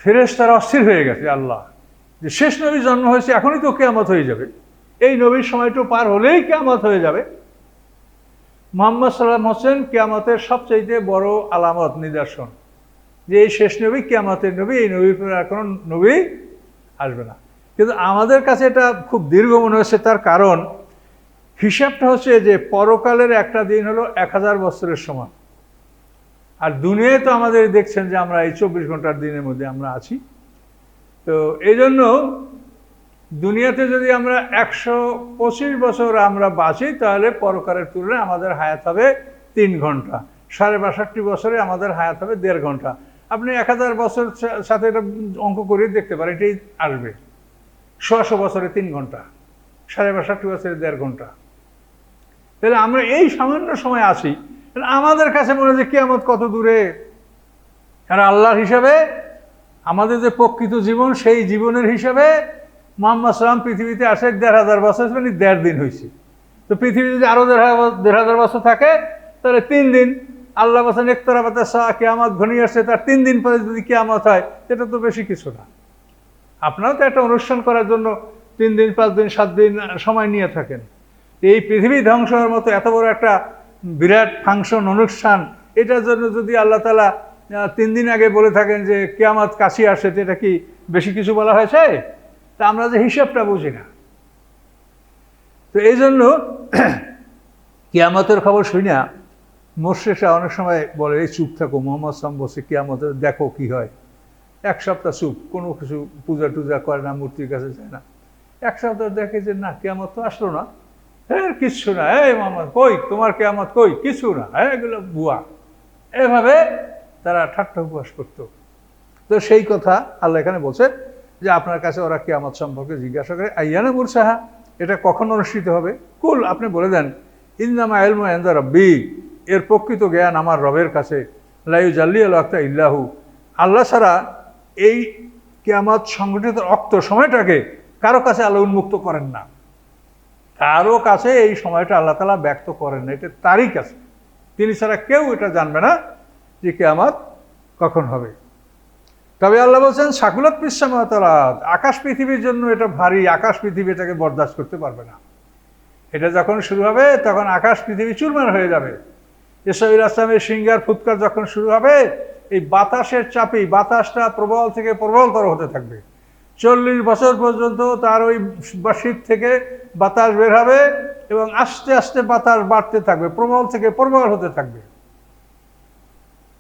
ফেরেশতারা অস্থির হয়ে গেছে, আল্লাহ যে শেষ নবীর জন্ম হয়েছে, এখনই তো কিয়ামত হয়ে যাবে, এই নবীর সময়টা পার হলেই কিয়ামত হয়ে যাবে। মুহাম্মদ সাল্লাল্লাহু আলাইহি ওয়াসাল্লাম কিয়ামতের সবচেয়ে বড় আলামত, নিদর্শন, যে এই শেষ নবী কিয়ামতের নবী, এই নবীর পরে আর কোনো নবী আসবে না। কিন্তু আমাদের কাছে এটা খুব দীর্ঘ মনে হচ্ছে, তার কারণ হিসাবটা হচ্ছে যে পরকালের একটা দিন হলো 1000 বছরের সমান, আর দুনিয়ায় তো আমাদের দেখছেন যে আমরা এই 24 ঘন্টার দিনের মধ্যে আমরা আছি। তো এই জন্য দুনিয়াতে যদি আমরা 125 বছর আমরা বাঁচি, তাহলে পরকালের তুলনায় আমাদের হায়াত হবে 3 ঘন্টা, 62 বছরে আমাদের হায়াত হবে 1.5 ঘন্টা। আপনি 1000 বছর সাথে এটা অঙ্ক করে দেখতে পারেন, এটাই আসবে। 100 বছরে 3 ঘন্টা, 62 বছরে 1.5 ঘন্টা। তাহলে আমরা এই সামান্য সময় আছি, আমাদের কাছে মনে হয় যে কিয়ামত কত দূরে। আর আল্লাহর হিসাবে আমাদের যে প্রকৃত জীবন, সেই জীবনের হিসাবে মুহাম্মদ সাল্লাল্লাহু আলাইহি ওয়াসাল্লাম পৃথিবীতে আসে 1500 বছর, মানে 1.5 দিন হয়েছে। তো পৃথিবীতে যদি আরো 1500 বছর থাকে, তাহলে 3 দিন। আল্লাহ বলেন ইকতারাবাত আস-সাআ, কিয়ামত ঘনিয়ে আসছে, তার 3 দিন পরে যদি কিয়ামত হয়, এটা তো বেশি কিছু না। আপনারাও তো একটা অনুষ্ঠান করার জন্য 3 দিন 5 দিন 7 দিন সময় নিয়ে থাকেন। এই পৃথিবী ধ্বংস হওয়ার মতো এত বড় একটা বিরাট ফাংশন, অনুষ্ঠান, এটার জন্য যদি আল্লাহ তাআলা 3 দিন আগে বলে থাকেন যে কিয়ামত কাছে আসে, এটা কি বেশি কিছু বলা হয়েছে? তা আমরা যে হিসাবটা বুঝি না। তো এই জন্য কিয়ামতের খবর শুনি না, মুশরিকরা অনেক সময় বলে এই চুপ থাকো, মুহাম্মদ সাল্লাল্লাহু আলাইহি ওয়াসাল্লাম বসে কিয়ামতের দেখো কি হয়। 1 সপ্তাহ চুপ, কোনো কিছু পূজা টুজা করে না, মূর্তির কাছে যায় না। 1 সপ্তাহ দেখে যে না, কিয়ামত তো আসলো না, হ্যাঁ কিচ্ছু না, এই মুহাম্মদ কই, তোমার কিয়ামত কই, কিছু না, হ্যাঁ এগুলো ভুয়া। এভাবে তারা ঠাট্টা উপহাস করত। তো সেই কথা আল্লাহ এখানে বলছে যে আপনার কাছে ওরা কিয়ামত সম্পর্কে জিজ্ঞাসা করে আইয়ানা মুরসাহা, এটা কখন অনুষ্ঠিত হবে। কুল, আপনি বলে দেন ইন্নামা ইলমু ইনদা রাব্বি, এর প্রকৃত জ্ঞান আমার রবের কাছে, লা ইউজাল্লিহু ওয়াক্তা ইল্লাহু, আল্লাহ ছাড়া এই কিয়ামত সংঘটিত সময়টাকে কারো কাছে আল্লাহ উন্মুক্ত করেন না, কারো কাছে এই সময়টা আল্লাহ তাআলা ব্যক্ত করেন না, এটা তারই কাছে, তিনি ছাড়া কেউ এটা জানবে না যে কিয়ামত কখন হবে। তবে আল্লাহ বলছেন সাকুলাত ফিস সামাওয়াতি ওয়াল আরদ, আকাশ পৃথিবীর জন্য এটা ভারী, আকাশ পৃথিবী এটাকে বরদাস্ত করতে পারবে না। এটা যখন শুরু হবে তখন আকাশ পৃথিবী চুরমার হয়ে যাবে। ইসরাঈল আসলামের সিংহার ফুৎকার যখন শুরু হবে, এই বাতাসের চাপেই বাতাসটা প্রবল থেকে প্রবলতর হতে থাকবে। 40 বছর পর্যন্ত তার ওই শীত থেকে বাতাস বের হবে এবং আস্তে আস্তে বাতাস বাড়তে থাকবে, প্রবল থেকে প্রবল হতে থাকবে।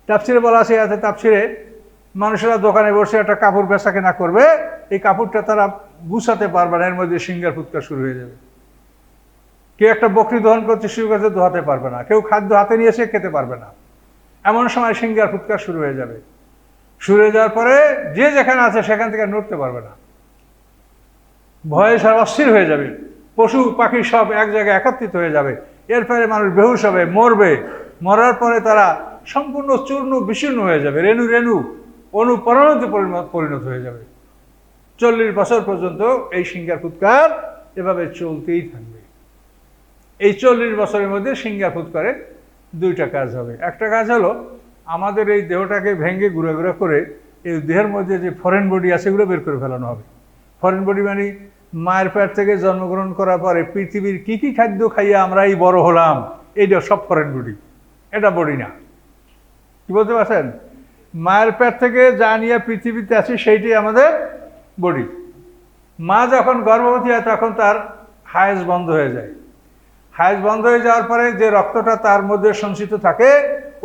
তাফসিরে বলা আছে, তাফসিরে মানুষেরা দোকানে বসে একটা কাপড় বেচা কেনা করবে, এই কাপড়টা তারা গুছাতে পারবে না, এর মধ্যে সিংহার ফুৎকার শুরু হয়ে যাবে। কেউ একটা বকরি দহন করতে শুরু করতে দোহাতে পারবে না, কেউ খাদ্য হাতে নিয়ে এসে খেতে পারবে না, এমন সময় সিংহার ফুৎকার শুরু হয়ে যাবে। শুরু হয়ে যাওয়ার পরে যে যেখানে আছে সেখান থেকে নড়তে পারবে না, ভয়ে সব অস্থির হয়ে যাবে, পশু পাখি সব এক জায়গায় একত্রিত হয়ে যাবে। এরপরে মানুষ বেহুশ হবে, মরবে, মরার পরে তারা সম্পূর্ণ চূর্ণ বিশীর্ণ হয়ে যাবে, রেণু রেণু অনুপরিণতে পরিণত হয়ে যাবে। 40 বছর পর্যন্ত এই সিংহার ফুৎকার এভাবে চলতেই থাকবে। এই 40 বছরের মধ্যে সিংহার ফুৎকারে 2টা কাজ হবে। একটা কাজ হলো আমাদের এই দেহটাকে ভেঙে গুঁড়া গুঁড়া করে এই দেহের মধ্যে যে ফরেন বডি আছে এগুলো বের করে ফেলানো হবে। ফরেন বডি মানে মায়ের পেট থেকে জন্মগ্রহণ করার পরে পৃথিবীর কি কি খাদ্য খাইয়ে আমরা এই বড় হলাম, এইটা সব ফরেন বডি, এটা বডি না। কি বলতে পারছেন? মায়ের পেট থেকে যা নিয়ে পৃথিবীতে আছি সেইটাই আমাদের বডি। মা যখন গর্ভবতী হয় তখন তার হায়েস বন্ধ হয়ে যায়। হায়েস বন্ধ হয়ে যাওয়ার পরে যে রক্তটা তার মধ্যে সঞ্চিত থাকে,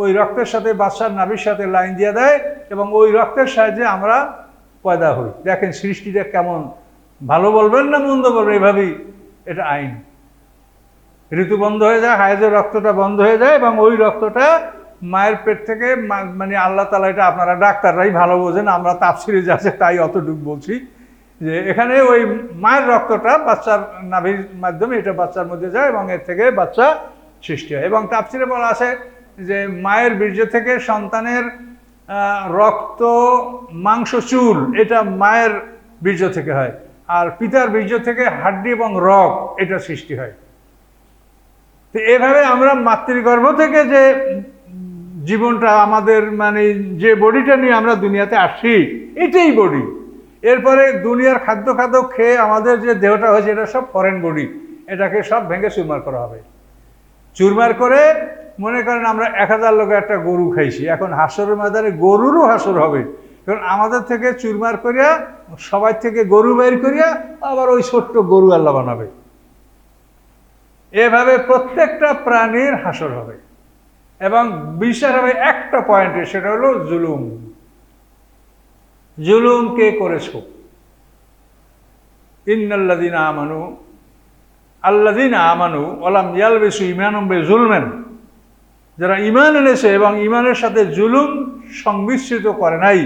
ওই রক্তের সাথে বাচ্চার নাভির সাথে লাইন দিয়ে দেয় এবং ওই রক্তের সাহায্যে আমরা পয়দা হই। দেখেন সৃষ্টিটা কেমন, ভালো বলবেন না মন্দ বলবেন, এভাবেই এটা আইন। ঋতু বন্ধ হয়ে যায়, হায়েজের রক্তটা বন্ধ হয়ে যায় এবং ওই রক্তটা মায়ের পেট থেকে, মানে আল্লাহ তাআলা, এটা আপনারা ডাক্তাররাই ভালো বোঝেন, আমরা তাফসিরে যাচ্ছে তাই অতটুকু বলছি, যে এখানে ওই মায়ের রক্তটা বাচ্চার নাভির মাধ্যমে এটা বাচ্চার মধ্যে যায় এবং এর থেকে বাচ্চা সৃষ্টি হয়। এবং তাফসিরে বলা আছে যে মায়ের বীর্য থেকে সন্তানের রক্ত মাংস চুল এটা মায়ের বীর্য থেকে হয়, আর পিতার বীর্য থেকে হাড্ডি এবং রগ এটা সৃষ্টি হয়। তো এভাবে আমরা মাতৃগর্ভ থেকে যে জীবনটা আমাদের মানে যে বডিটা নিয়ে আমরা দুনিয়াতে আসি এটাই বডি। এরপরে দুনিয়ার খাদ্য খেয়ে আমাদের যে দেহটা হয়েছে এটা সব ফরেন বডি, এটাকে সব ভেঙে চুরমার করা হবে। চুরমার করে মনে করেন আমরা 1000 লোকে একটা গরু খাইছি, এখন হাসরের ময়দানে গরুরও হাসর হবে, কারণ আমাদের থেকে চুরমার করিয়া সবাই থেকে গরু বের করিয়া আবার ওই ছোট্ট গরু আল্লাহ বানাবে। এভাবে প্রত্যেকটা প্রাণীর হাসর হবে এবং বিচার হবে একটা পয়েন্টে, সেটা হলো জুলুম। জুলুম কে করেছো? ইন্নাল্লাযীনা আমানু আল্লাযীনা আমানু ওয়া লাম ইয়ালবিসু ঈমানাহুম বিযুলমিন, যারা ঈমান এনেছে এবং ঈমানের সাথে জুলুম সংমিশ্রিত করে নাই,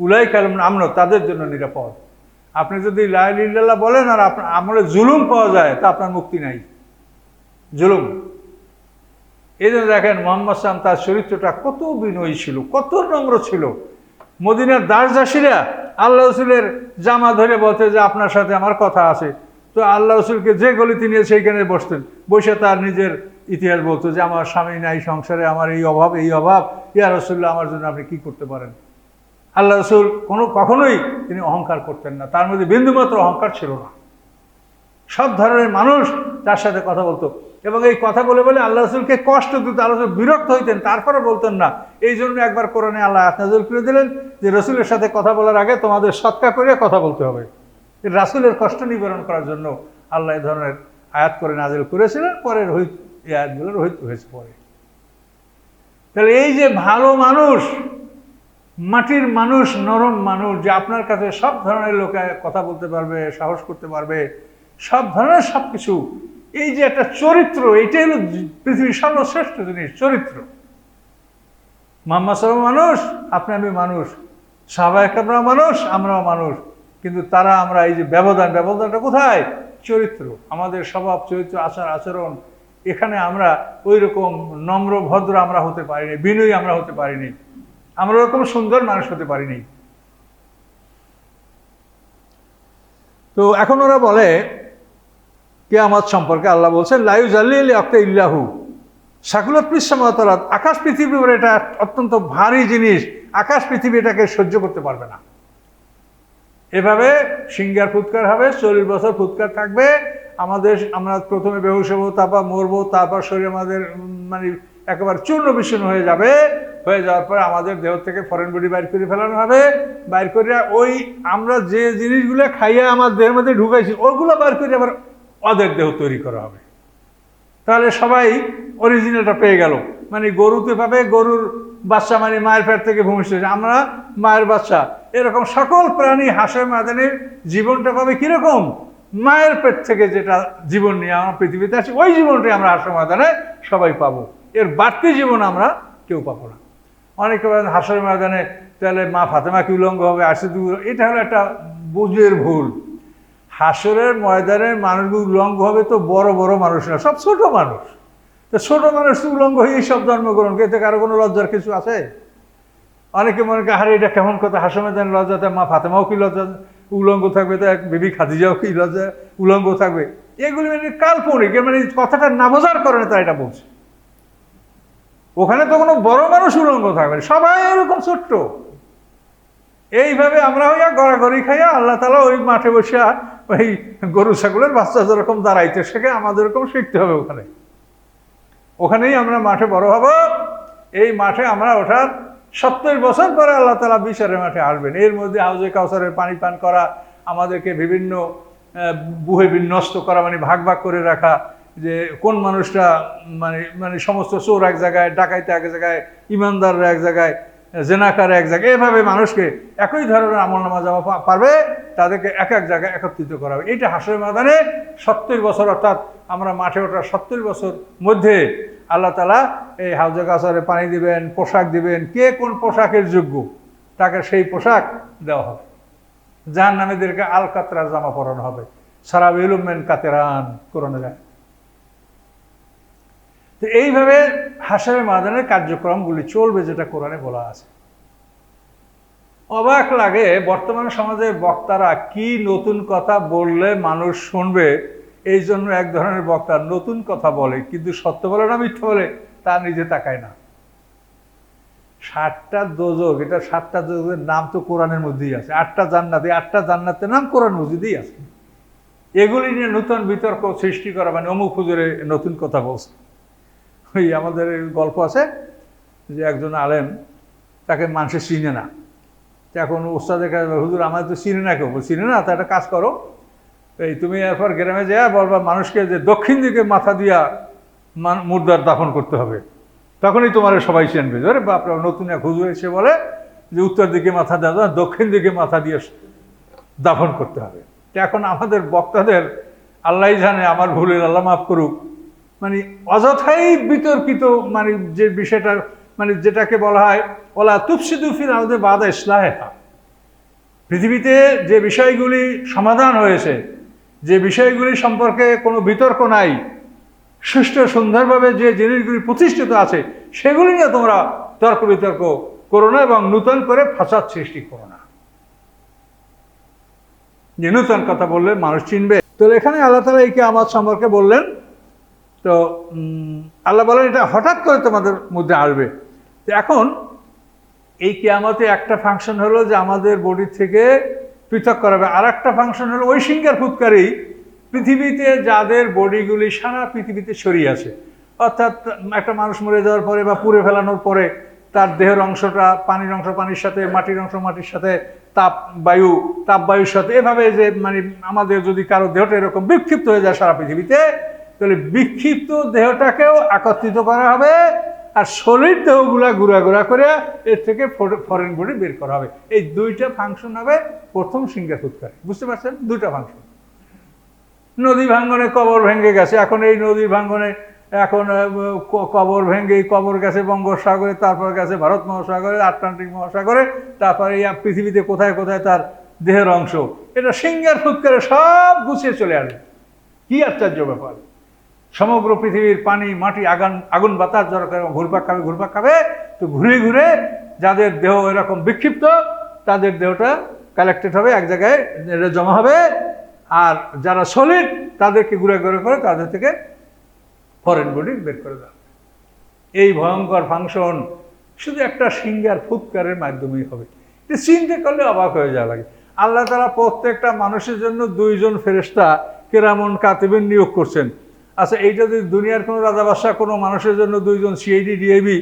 উলাইকা লাহুমুল আমন, তাদের জন্য নিরাপদ। আপনি যদি লা ইলাহা ইল্লাল্লাহ বলেন আর আপনার আমলে জুলুম পাওয়া যায় তা আপনার মুক্তি নাই। জুলুম। এই জন্য দেখেন মুহাম্মদ সাল্লাল্লাহু আলাইহি ওয়াসাল্লাম তার চরিত্রটা কত বিনয়ী ছিল, কত নম্র ছিল। মদিনার দাসদাসীরা আল্লাহ রসুলের জামা ধরে বলতে যে আপনার সাথে আমার কথা আছে, তো আল্লাহ রসুলকে যে গলিতে নিয়ে সেইখানে বসতেন, বসে তার নিজের ইতিহাস বলতো যে আমার স্বামী নাই সংসারে, আমার এই অভাব ইয়া রাসূলুল্লাহ আমার জন্য আপনি কি করতে পারেন। আল্লাহ রসুল কখনোই তিনি অহংকার করতেন না, তার মধ্যে বিন্দুমাত্র অহংকার ছিল না। সব ধরনের মানুষ তার সাথে কথা বলতো এবং এই কথা বলে বলে আল্লাহ রসুলকে কষ্ট দিত, আল্লাহ রসুল বিরক্ত হইতেন, তারপরে বলতেন না। এই জন্য একবার কোরআনে আল্লাহ আয়াত নাযিল করে দিলেন যে রসুলের সাথে কথা বলার আগে তোমাদের সৎকার করে কথা বলতে হবে। রাসূলের কষ্ট নিবারণ করার জন্য আল্লাহ এই ধরনের আয়াত করে নাযিল করেছিলেন, পরে এই আয়াতগুলো রহিত হয়েছে পরে। তাহলে এই যে ভালো মানুষ, মাটির মানুষ, নরম মানুষ, যে আপনার কাছে সব ধরনের লোকে কথা বলতে পারবে, সাহস করতে পারবে, সব ধরনের সব কিছু, এই যে একটা চরিত্র, এটাই হলো পৃথিবীর সর্বশ্রেষ্ঠ জিনিস, চরিত্র। মুহাম্মদ সাল্লাল্লাহু আলাইহি ওয়াসাল্লাম মানুষ, আপনি আমি মানুষ, সাহাবায়ে কেরামরা মানুষ, আমরাও মানুষ, কিন্তু তারা আমরা এই যে ব্যবধানটা কোথায়? চরিত্র, আমাদের স্বভাব চরিত্র, আচার আচরণ, এখানে আমরা ওই রকম নম্র ভদ্র আমরা হতে পারিনি, বিনয়ী আমরা হতে পারিনি, আমরা ওরকম সুন্দর মানুষ হতে পারিনি। তো এখন ওরা বলে কিয়ামত সম্পর্কে আল্লাহ বলছেন লা ইউজাল্লি লিওয়াক্তি ইল্লাহু, সাকুলাত পিসসামাওয়াত, আকাশ পৃথিবীর এটা অত্যন্ত ভারী জিনিস, আকাশ পৃথিবী এটাকে সহ্য করতে পারবে না। এভাবে সিংহার ফুৎকার হবে, 40 বছর ফুৎকার থাকবে, আমরা প্রথমে বেহুশ হবো, তারপর মরবো, তারপর শরীর আমাদের মানে একেবারে চূর্ণ বিচূর্ণ হয়ে যাবে। হয়ে যাওয়ার পরে আমাদের দেহ থেকে ফরেন বডি বাইর করে ফেলানো হবে, বাইর করে ওই আমরা যে জিনিসগুলো খাইয়া আমার দেহের মধ্যে ঢুকাইছি ওগুলো বাইর করে আবার ওদের দেহ তৈরি করা হবে। তাহলে সবাই অরিজিনালটা পেয়ে গেল, মানে গরুতে পাবে গরুর বাচ্চা, মানে মায়ের পেট থেকে ভূমিষ্ঠ হয়েছে, আমরা মায়ের বাচ্চা। এরকম সকল প্রাণী হাসর ময়দানের জীবনটা পাবে কিরকম? মায়ের পেট থেকে যেটা জীবন নিয়ে আমরা পৃথিবীতে আছি ওই জীবনটাই আমরা হাসর ময়দানে সবাই পাবো, এর বাড়তি জীবন আমরা কেউ পাবো না। অনেকে বলেন হাসর ময়দানে তাহলে মা ফাতেমা কি উলঙ্গ হবে, এটা হলো একটা বুঝের ভুল। হাসরের ময়দানের মানুষগুলো উলঙ্গ হবে তো বড় বড় মানুষ না, সব ছোট মানুষ। তো ছোট মানুষ উলঙ্গ হয়ে সব জন্মগ্রহণ করে, এতে কারো কোনো লজ্জার কিছু আছে? অনেকে মনে করে আরে এটা কেমন কথা, হাসর ময়দানে লজ্জাতে মা ফাতেমাও কি লজ্জা উলঙ্গ থাকবে, তো এক বিবি খাদিজাও কি লজ্জা উলঙ্গ থাকবে? এগুলি মানে কাল্পনিক, মানে কথাটা না বোঝার কারণে তারা এটা বলছে। ওখানে তো কোনো বড় মানুষ উলঙ্গ থাকবে, সবাই এরকম ছোট্ট। এইভাবে আমরা হইয়া গড়াগড়ি খাইয়া আল্লাহ তাআলা ওই মাঠে বসে ওই গরু ছাগলের বাচ্চা যেরকম দাঁড়াইতে শেখে আমাদের এরকম শিখতে হবে। ওখানেই আমরা মাঠে বড় হব। এই মাঠে আমরা ওঠার 70 বছর পরে আল্লাহ তাআলা বিচারের মাঠে আসবেন। এর মধ্যে হাউজে কাউসারের পানি পান করা, আমাদেরকে বিভিন্ন বুহে বিন্যস্ত করা, মানে ভাগ ভাগ করে রাখা, যে কোন মানুষটা মানে সমস্ত চোর এক জায়গায়, ডাকাইতে এক জায়গায়, ইমানদাররা এক জায়গায়, জেনাকার এক জায়গায়, এভাবে মানুষকে একই ধরনের আমলনামা জমা পারবে, তাদেরকে এক এক জায়গায় একত্রিত করা হবে। এইটা হাসরের ময়দানে 70 বছর, অর্থাৎ আমরা মাঠে ওঠার 70 বছর মধ্যে আল্লাহ তাআলা এই হাউজে কাউসারে পানি দিবেন, পোশাক দিবেন, কে কোন পোশাকের যোগ্য তাকে সেই পোশাক দেওয়া হবে। জাহান্নামীদেরকে আল কাতরা জামা পরানো হবে, সারাবিলুম মিন কাতেরান কোরআনে যায়। তো এইভাবে হাসরের ময়দানের কার্যক্রমগুলি চলবে, যেটা কোরআনে বলা আছে। অবাক লাগে বর্তমান সমাজের বক্তারা কি নতুন কথা বললে মানুষ শুনবে, এই জন্য এক ধরনের বক্তা নতুন কথা বলে, কিন্তু সত্য বলে না মিথ্যা বলে তা নিজে তাকায় না। 7টা দোজক, এটা 7টা দোজকের নাম তো কোরআনের মধ্যেই আছে। 8টা জান্নাত, এই 8টা জান্নাতের নাম কোরআন মজিদেই আছে। এগুলি নিয়ে নতুন বিতর্ক সৃষ্টি করা মানে অমুক হুজুরে নতুন কথা বলছে। ওই আমাদের গল্প আছে যে একজন আলেম, তাকে মানুষে চিনে না। এখন ওস্তাদের কাছে, হুজুর আমাদের তো চিনে না, কেউ চিনে না, তা একটা কাজ করো, এই তুমি এরপর গ্রামে যাওয়া বলবা মানুষকে যে দক্ষিণ দিকে মাথা দিয়া মুর্দার দাফন করতে হবে, তখনই তোমার সবাই চিনবে। ধরে বাপরা, নতুন এক হুজুর এসে বলে যে উত্তর দিকে মাথা দেওয়া, দক্ষিণ দিকে মাথা দিয়ে দাফন করতে হবে। এখন আমাদের বক্তাদের আল্লাহ জানে, আমার ভুলের আল্লাহ মাফ করুক, মানে অযথাই বিতর্কিত, মানে যে বিষয়টা, মানে যেটাকে বলা হয় ওলা তুফসিদু ফিল আরদি বাদা ইসলাহিহা, পৃথিবীতে যে বিষয়গুলি সমাধান হয়েছে, যে বিষয়গুলি সম্পর্কে কোনো বিতর্ক নাই, সুষ্ঠু সুন্দরভাবে যে জিনিসগুলি প্রতিষ্ঠিত আছে, সেগুলি নিয়ে তোমরা তর্ক বিতর্ক করো না এবং নূতন করে ফাসাদ সৃষ্টি করো না। যে নূতন কথা বললে মানুষ চিনবে। তো এখানে আল্লাহ তাআলা এই কিয়ামত সম্পর্কে বললেন। তো আল্লাহ বলেন এটা হঠাৎ করে তোমাদের মধ্যে আসবে। তো এখন এই কিয়ামতে একটা ফাংশন হলো যে আমাদের বডি থেকে পৃথক করাবে, আর একটা ফাংশন হলো ওই সিঙ্গার ফুৎকারী পৃথিবীতে যাদের বডিগুলি সারা পৃথিবীতে ছড়িয়ে আছে, অর্থাৎ একটা মানুষ মরে যাওয়ার পরে বা পুড়ে ফেলানোর পরে তার দেহের অংশটা পানির অংশ পানির সাথে, মাটির অংশ মাটির সাথে, তাপবায়ুর সাথে, এভাবে যে মানে আমাদের যদি কারো দেহটা এরকম বিক্ষিপ্ত হয়ে যায় সারা পৃথিবীতে, তাহলে বিক্ষিপ্ত দেহটাকেও একত্রিত করা হবে, আর সলিড দেহগুলা ঘুরা করে এর থেকে ফরেন বডি বের করা হবে। এই দুইটা ফাংশন হবে প্রথম সিঙ্গার ফুৎকারে। বুঝতে পারছেন? দুইটা ফাংশন। নদী ভাঙ্গনে কবর ভেঙে গেছে, এখন এই নদী ভাঙ্গনে এখন কবর ভেঙে কবর গেছে বঙ্গোপসাগরে, তারপর গেছে ভারত মহাসাগরে, আটলান্টিক মহাসাগরে, তারপরে এই পৃথিবীতে কোথায় কোথায় তার দেহের অংশ, এটা সিঙ্গার ফুৎকারে সব গুছিয়ে চলে আসবে। কি আশ্চর্য ব্যাপার! সমগ্র পৃথিবীর পানি মাটি আগুন বাতাস যারা ঘুরপাক খাবে, তো ঘুরে ঘুরে যাদের দেহ এরকম বিক্ষিপ্ত তাদের দেহটা কালেক্টেড হবে, এক জায়গায় জমা হবে, আর যারা সলিড তাদেরকে ঘুরে করে তাদের থেকে ফরেন বডি বের করে দেওয়া। এই ভয়ঙ্কর ফাংশন শুধু একটা সিঙ্গার ফুৎকারের মাধ্যমেই হবে। এটা চিন্তা করলে অবাক হয়ে যাওয়া লাগে। আল্লাহ তাআলা প্রত্যেকটা মানুষের জন্য 2 জন ফেরেশতা কিরামুন কাতিবিন নিয়োগ করছেন। আচ্ছা, এইটা যদি দুনিয়ার কোনো রাজা বাদশাহ কোনো মানুষের জন্য 2 জন সিআইডি ডিআইবি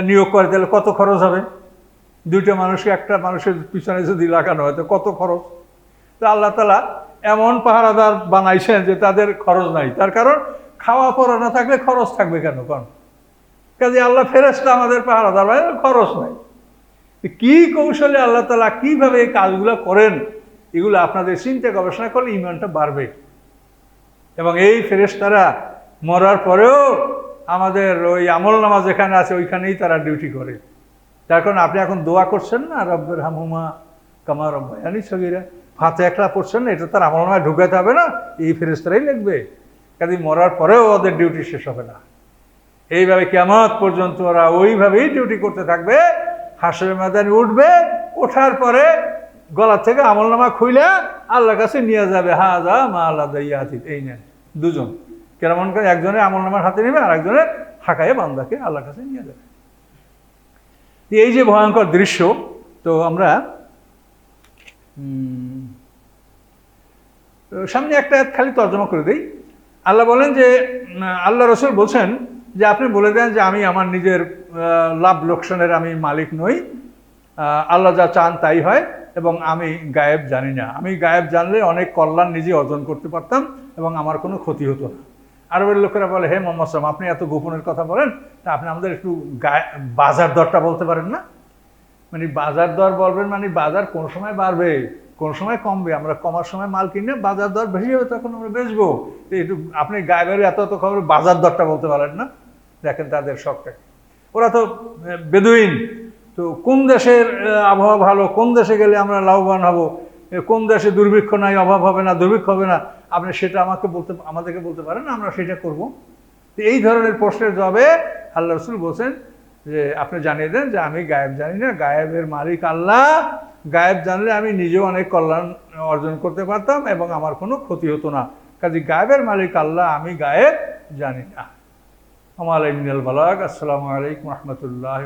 নিয়োগ করে, তাহলে কত খরচ হবে? 2টা মানুষকে একটা মানুষের পিছনে যদি লাগানো হয় তো কত খরচ? তো আল্লাহ তাআলা এমন পাহারাদার বানাইছেন যে তাদের খরচ নাই। তার কারণ খাওয়া পরা না থাকলে খরচ থাকবে কেন? কাজে আল্লাহ ফেরেশতা আমাদের পাহারাদার, খরচ নাই। কি কৌশলে আল্লাহ তাআলা কিভাবে এই কাজগুলো করেন, এগুলো আপনাদের চিন্তা গবেষণা করলে ঈমানটা বাড়বে। এবং এই ফেরেশতারা মরার পরেও আমাদের ওই আমলনামা যেখানে আছে ওইখানেই তারা ডিউটি করে। তার কারণ আপনি এখন দোয়া করছেন না, রব্বির হামহুমা কামা রব্বায়ানি সগীরা, ফাতিহা পড়ছেন না, এটা তার আমলনামায় ঢুকাতে হবে না? এই ফেরেশতারাই লিখবে। কাজে মরার পরেও ওদের ডিউটি শেষ হবে না। এইভাবে কিয়ামত পর্যন্ত ওরা ওইভাবেই ডিউটি করতে থাকবে। হাসরের ময়দানে উঠবে, ওঠার পরে গলা থেকে আমলনামা খুইলা আল্লাহর কাছে নিয়ে যাবে। হাযা মা লাদাইয়া আতীত, এই নেন। 2 জন কেমন করে, একজনের আমলনামার হাতে নেবে আর একজনের হাঁকায়ে বান্দাকে আল্লাহর কাছে নিয়ে যাবে। এই যে ভয়ঙ্কর দৃশ্য, তো আমরা সামনে একটা খালি তর্জমা করে দিই। আল্লাহ বলেন যে, আল্লাহ রসুল বলছেন যে আপনি বলে দেন যে আমি আমার নিজের লাভ লোকসানের আমি মালিক নই, আল্লাহ যা চান তাই হয়, এবং আমি গায়েব জানি না। আমি গায়েব জানলে অনেক কল্যাণ নিজে অর্জন করতে পারতাম এবং আমার কোনো ক্ষতি হতো না। আরবের লোকেরা বলে, হে মোহাম্মদ সাল্লাম, আপনি এত গোপনের কথা বলেন, তা আপনি আমাদের একটু বাজার দরটা বলতে পারেন না? মানে বাজার দর বলবেন মানে বাজার কোন সময় বাড়বে কোন সময় কমবে, আমরা কমার সময় মাল কিনে বাজার দর বেশি হবে তখন আমরা বেচবো। একটু আপনি গায়েবের এত খবর বাজার দরটা বলতে পারেন না? দেখেন তাদের শখটাকে। ওরা তো বেদুইন, তো কোন দেশের আবহাওয়া ভালো, কোন দেশে গেলে আমরা লাভবান হব, কোন দেশে দুর্ভিক্ষ নাই, অভাব হবে না, দুর্ভিক্ষ হবে না, আপনি সেটা আমাদেরকে বলতে পারেন, আমরা সেটা করব। তো এই ধরনের প্রশ্নের জবাবে আল্লাহ রসুল বলছেন যে আপনি জানিয়ে দেন যে আমি গায়েব জানি না, গায়েবের মালিক আল্লাহ, গায়েব জানলে আমি নিজেও অনেক কল্যাণ অর্জন করতে পারতাম এবং আমার কোনো ক্ষতি হতো না। কাজে গায়েবের মালিক আল্লাহ, আমি গায়েব জানি না। আমাল ইমিনাল বালাগ। আসসালামু আলাইকুম রহমতুল্লাহ।